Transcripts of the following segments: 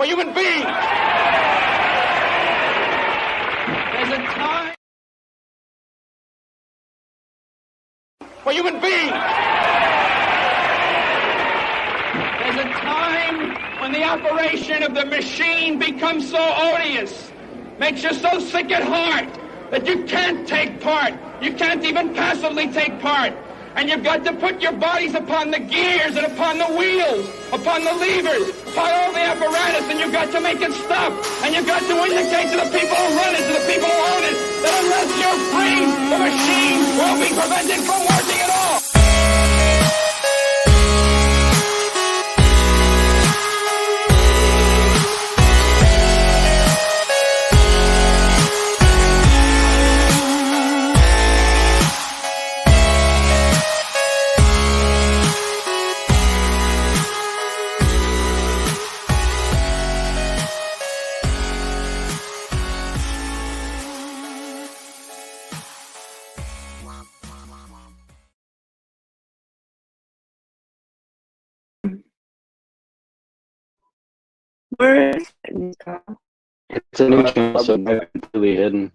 for human beings. There's a time for human beings. There's a time when the operation of the machine becomes so odious, makes you so sick at heart that you can't take part. You can't even passively take part. And you've got to put your bodies upon the gears and upon the wheels, upon the levers, upon all the apparatus, and you've got to make it stop. And you've got to indicate to the people who run it, to the people who own it, that unless you're free, the machine will be prevented from working at all. Where is it, Nico? It's a new channel, so it might be completely hidden.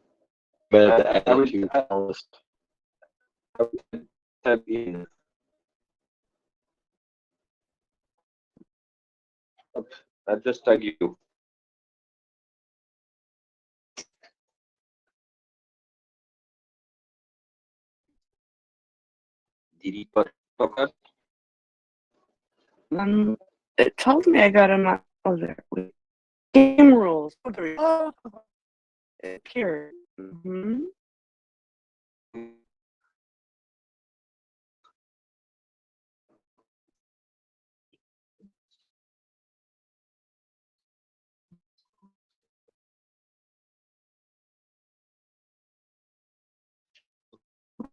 But I would type in. I just tag you. Delete podcast. It tells me I got enough. Oh, there. Wait. Game rules. Oh, there we go. Oh, it appeared. Mm-hmm.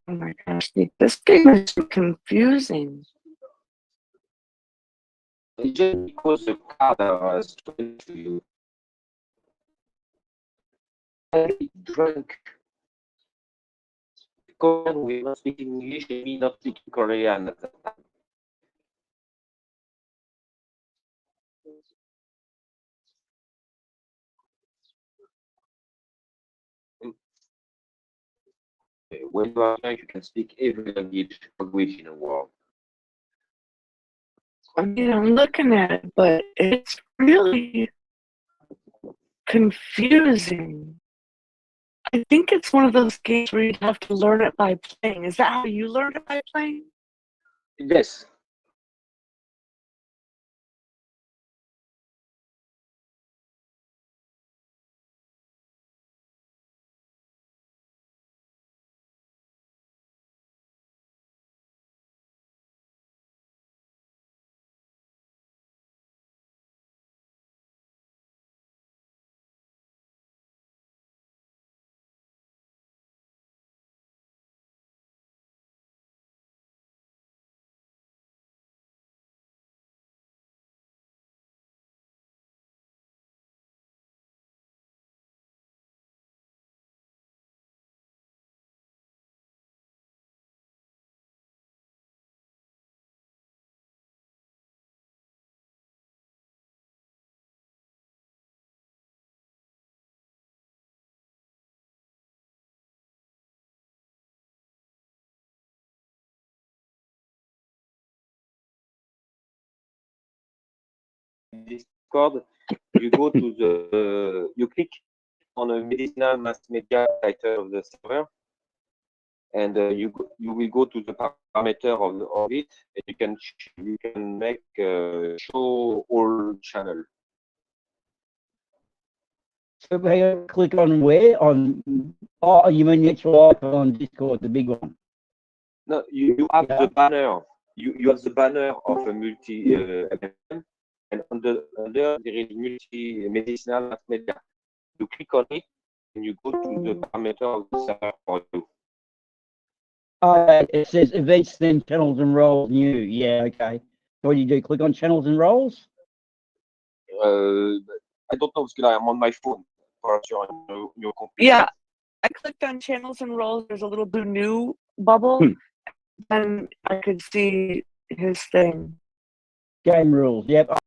Oh my gosh, this game is so confusing. It's just because the card was strange to you. I drank. Because we were speaking English and me not speaking Korean at that time. When you are French, you can speak every language in the world. I mean, I'm looking at it, but it's really confusing. I think it's one of those games where you'd have to learn it by playing. Is that how you learned it by playing? Yes. Discord, you go to the, you click on the medicinal mass media title of the server, and you will go to the parameter of it, and you can make show all channel. So they click on where? On, oh, you mean the actual icon on Discord, the big one? No, you have the banner. You have the banner of a multi and under there is multi medicinal mass media. You click on it and you go to the parameter of the server for you. It says events, then channels and roles new. Yeah, okay. So what do you do? Click on channels and roles? I don't know because I'm on my phone. For sure, your computer. Yeah, I clicked on channels and roles. There's a little blue new bubble, and I could see his thing. Game rules. Yep.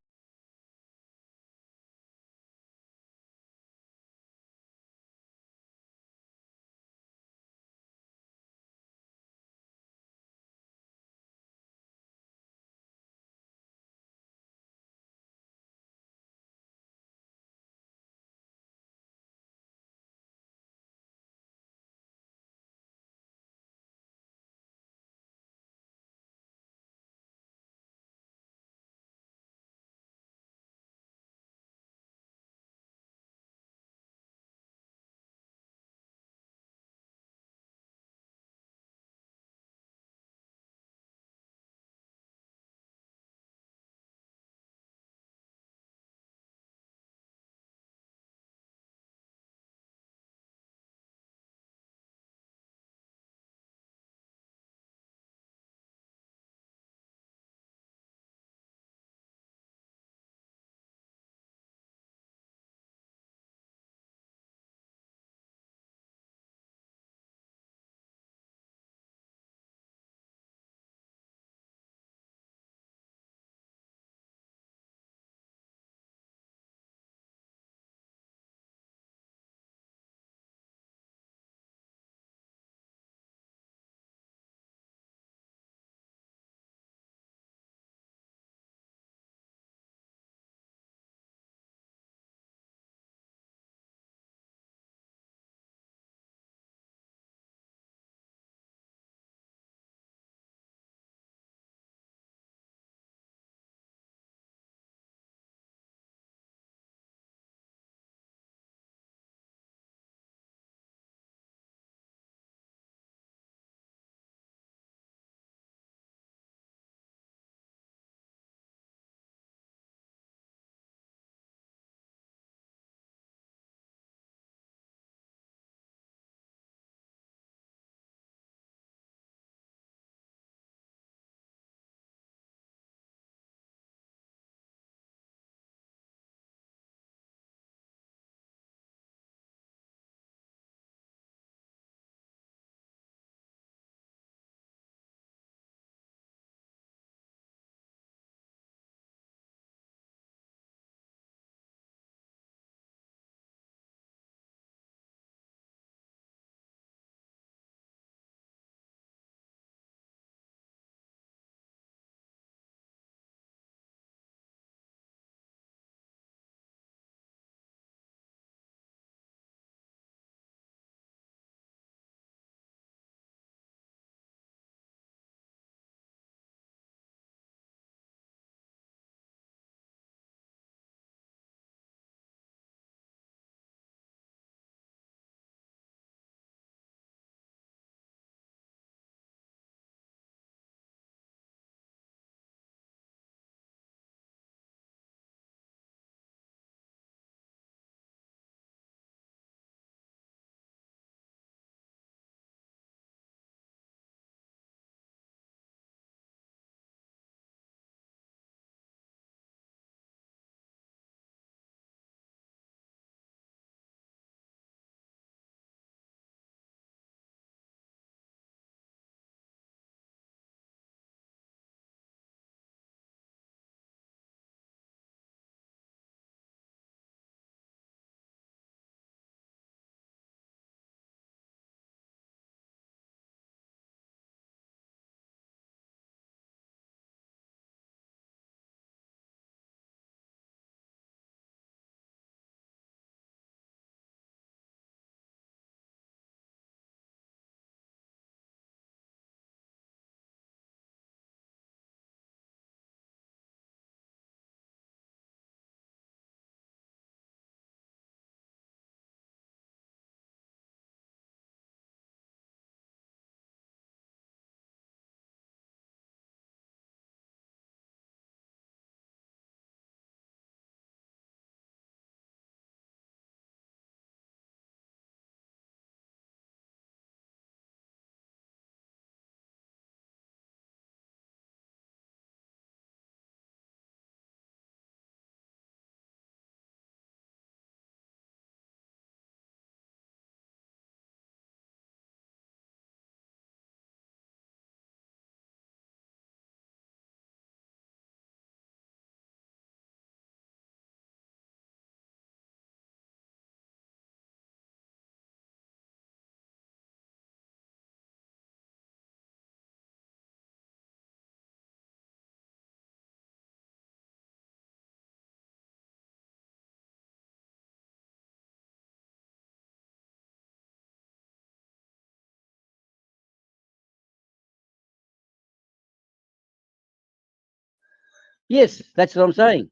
Yes, that's what I'm saying.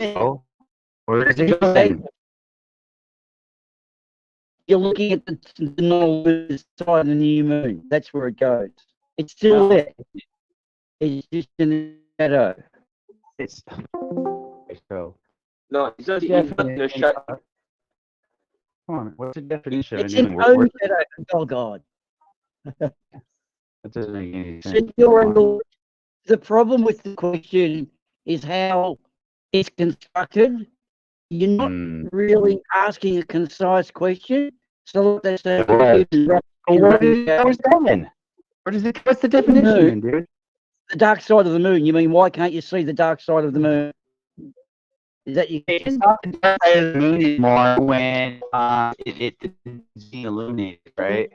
Oh, where is it going? You're looking at the non-lunar side of the new moon. That's where it goes. It's still there. It's just in the shadow. It's so. No, it's just What's in the shadow. Come on, what's the definition of It's a new an moon? own shadow. Oh God. That doesn't make any So sense. the problem with the question is how it's constructed. You're not Hmm. really asking a concise question. So what they say, Right. the What is that then? What's the definition, then, dude? dark side of the moon. You mean why can't you see the dark side of the moon? Is that you? It's not the dark side of the moon anymore when it's being illuminated, right?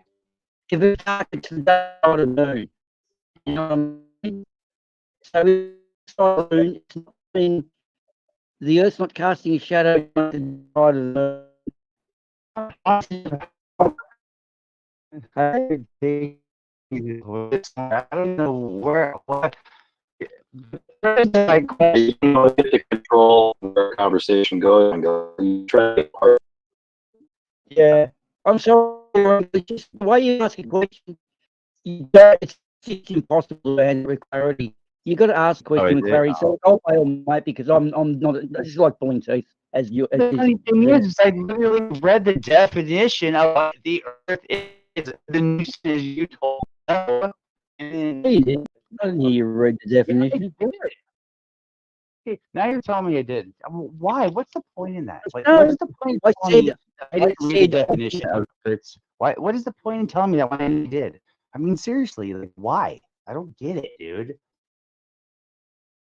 If it's dark, it's the dark side of the moon. You know what I mean? So it's side of the moon. It's not being, the Earth's not casting a shadow on the side of the moon. I don't know what. Like, you know, get to control where conversation goes and go. You try to part. Yeah, I'm sorry. It's just the way you ask a question, it's impossible to answer with clarity. You got to ask a question with clarity. So I'll fail, mate, because I'm not. This is like pulling teeth, as you. The funny thing is, I literally read the definition of what the Earth is. The news is you told. And then, I didn't hear you read the definition. now you're telling me I did. Why? What's the point in that? Like, No, what is the point? I Telling me said, I didn't read the definition of it's. Why? What is the point in telling me that when I did? I mean, seriously, like, why? I don't get it, dude.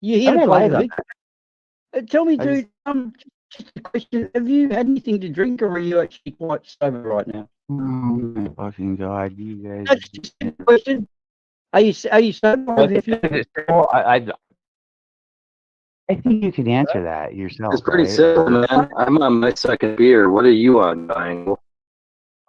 you I hear don't the lie play about it. Tell me, I dude. Just a question. Have you had anything to drink, or are you actually quite sober right now? Oh my fucking god, you guys! That's just a question. Are you sober? Or have you- Well, I think you can answer that yourself. It's pretty right? simple, man. I'm on my second beer. What are you on, Triangle?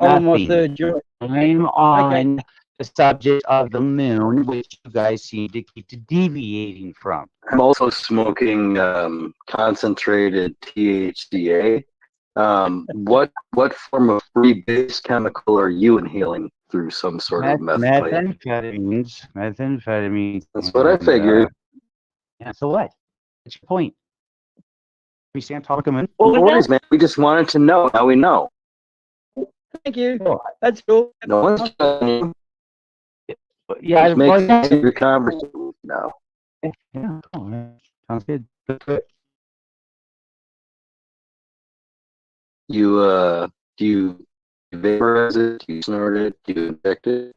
I'm on my Nothing. third joint. I'm on the subject of the moon, which you guys seem to keep deviating from. I'm also smoking concentrated THCA. What form of free base chemical are you inhaling through some sort of meth pipe? Methamphetamines. That's what I figured. Yeah. So what? What's your point? We stand talking moon. No worries, man. We just wanted to know. Now we know. Thank you. That's cool. No one's telling you. Yeah, Just make your conversation now. Yeah. Oh, man. Sounds good. Good. You do you vaporize it? Do you snort it? Do you inject it?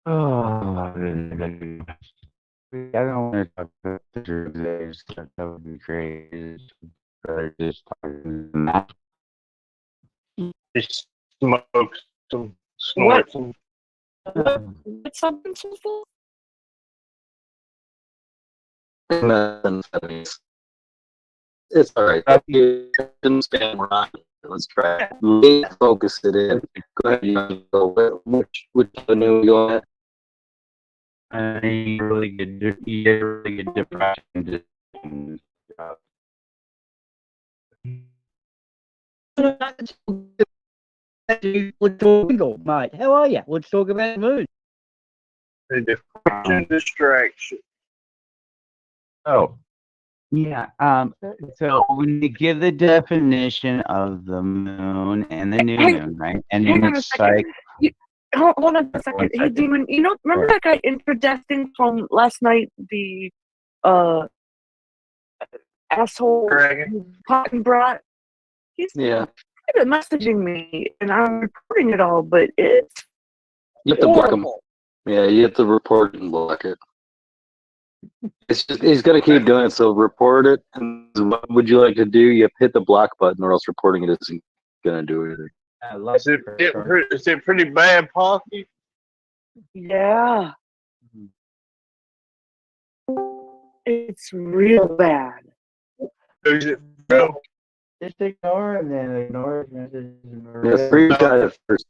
Oh, I don't want to talk about the drugs. That would be crazy. Rather just talking about Just smoke some, snort some. What substance is this? Methamphetamines. It's all right. You didn't spam around. Let's try it. Let's focus it in. Go ahead. You go. Which avenue you go at? you get really good depression. Let's talk, mate. How are you? Let's talk about the moon. The depression distraction. Oh, yeah. So when you give the definition of the moon and the new moon, right? And then Hang on a it's second. like, Hold on a second. One Hey, second. Demon, remember that guy introducing from last night, the asshole Dragon. cotton brat? He's Yeah. kind of messaging me, and I'm recording it all, but it's You have to block him. horrible. Yeah, you have to report it and block it. It's just, he's gonna keep doing it, so report it. And what would you like to do? You have to hit the block button, or else reporting it isn't gonna do anything. Is it pretty bad, Pocky? Yeah. It's real bad. Is it real? just ignore it, then ignore it. Yeah, screenshot it first,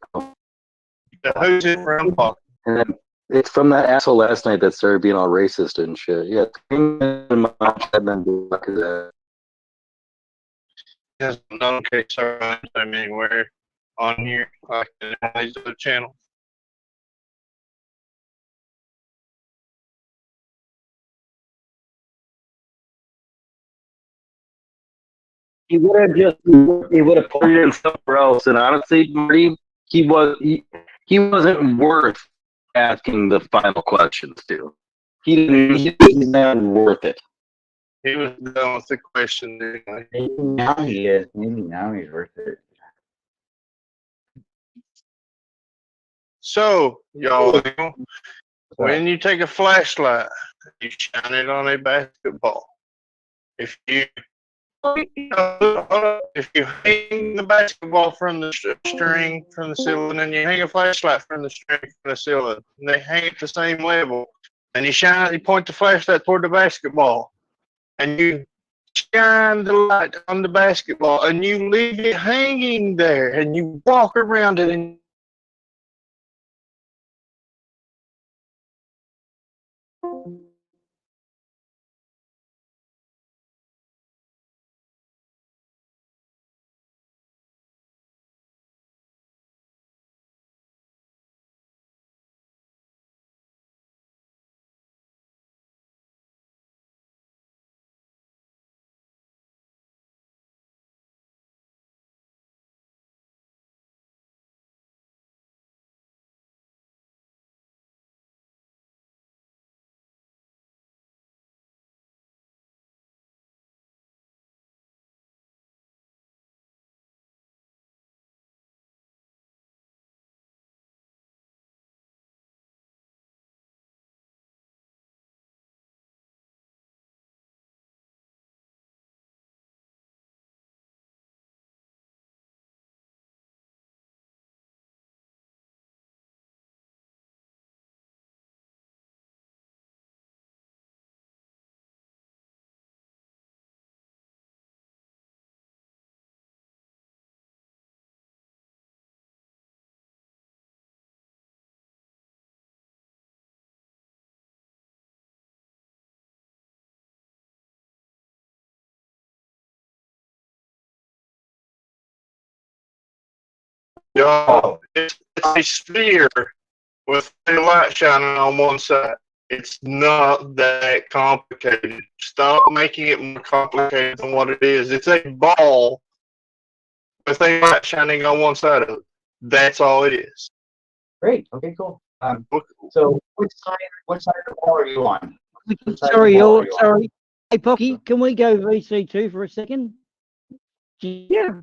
Who's it from, Pocky? and It's from that asshole last night that started being all racist and shit. Yeah, There's no case around them anywhere on here, like in these other channels. he would have put it in somewhere else. And honestly, Marty, he wasn't worth asking the final questions to. He's not worth it. He was done with the question anyway. Maybe now he is. Maybe now he's worth it. So, y'all, when you take a flashlight, you shine it on a basketball. If you hang the basketball from the string from the ceiling, and you hang a flashlight from the string from the ceiling, and they hang at the same level, and you point the flashlight toward the basketball, and you shine the light on the basketball, and you leave it hanging there, and you walk around it, and y'all, it's a sphere with a light shining on one side. It's not that complicated. Stop making it more complicated than what it is. It's a ball with a light shining on one side of it. That's all it is. Great. Okay, cool. So which side of the ball are you on? Sorry. Hey, Pocky, can we go VC2 for a second? Yeah.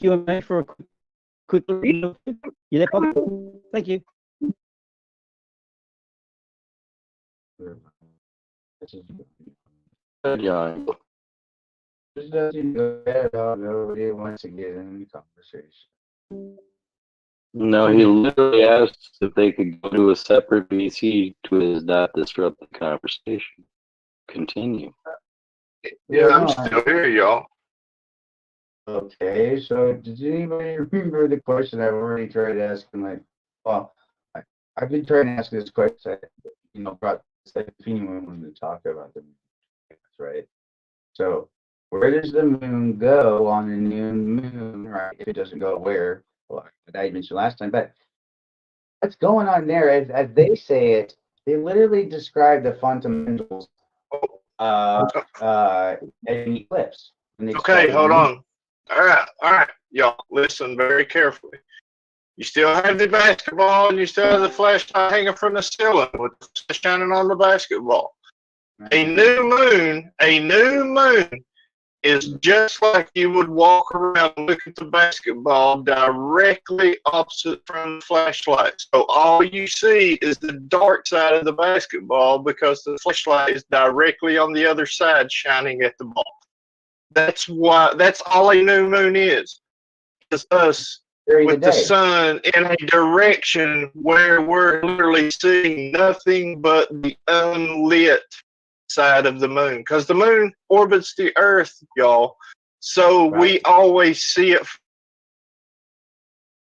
You and me for a quick read. You there, Pocky? Thank you. Yeah. This doesn't go at all. Nobody wants to get in the conversation. No, he literally asked if they could go to a separate VC to not disrupt the conversation. Continue. Yeah, I'm still here, y'all. Okay, so does anybody remember the question I've already tried asking? Like, well, I've been trying to ask this question. Brought if anyone wanted to talk about the moon, right? So, where does the moon go on a new moon, right? If it doesn't go where, well, I mentioned last time, but what's going on there? As they say it, they literally describe the fundamentals of an eclipse. Okay, hold on. All right, y'all, listen very carefully. You still have the basketball, and you still have the flashlight hanging from the ceiling with the sun shining on the basketball. A new moon is just like you would walk around and look at the basketball directly opposite from the flashlight. So all you see is the dark side of the basketball because the flashlight is directly on the other side shining at the ball. That's all a new moon is. It's us with the sun in a direction where we're literally seeing nothing but the unlit side of the moon. Because the moon orbits the earth, y'all. So we always see it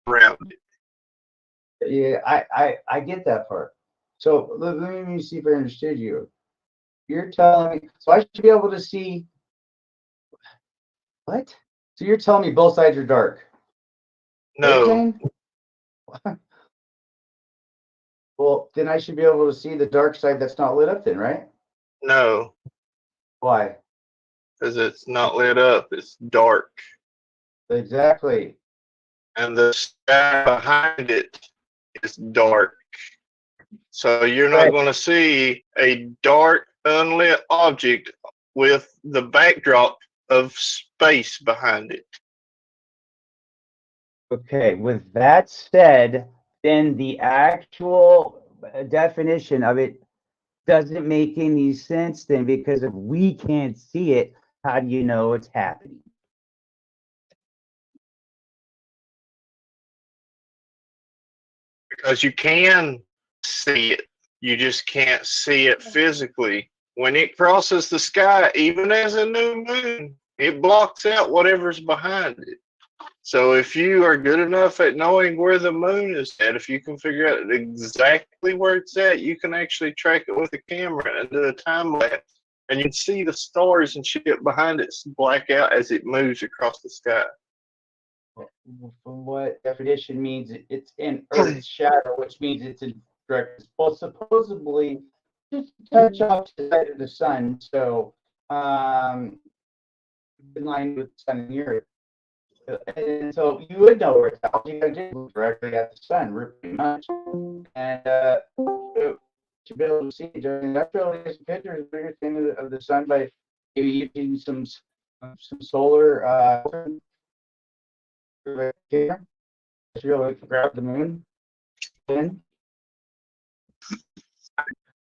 around it. Yeah, I get that part. So let me see if I understood you. You're telling me, so I should be able to see what? So you're telling me both sides are dark? No, Well, then I should be able to see the dark side that's not lit up then, right? no, Why? because it's not lit up. It's dark. Exactly. And the sky behind it is dark. So you're not Right. going to see a dark, unlit object with the backdrop of space behind it. Okay, with that said, then the actual definition of it doesn't make any sense then, because if we can't see it, how do you know it's happening? Because you can see it, you just can't see it physically. When it crosses the sky, even as a new moon, it blocks out whatever's behind it. So if you are good enough at knowing where the moon is at, if you can figure out exactly where it's at, you can actually track it with a camera and do a time lapse. And you can see the stars and shit behind it black out as it moves across the sky. From what definition means it's in Earth's shadow, which means it's in direct, well, supposedly just touch off the side of the sun. So, in line with the sun and the Earth. And so you would know where it's at. All you gotta do is look directly at the sun, pretty much. And to be able to see during the actual pictures, bigger thing of the sun by maybe using some solar here. To be able to grab the moon. Then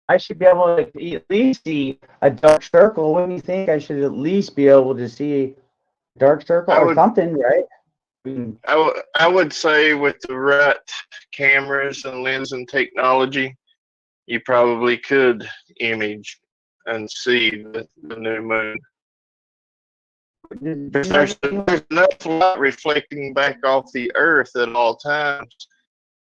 I should be able to at least see a dark circle. What do you think? I should at least be able to see a dark circle or something, right? I would say with the right cameras and lens and technology, you probably could image and see the new moon. There's enough light reflecting back off the Earth at all times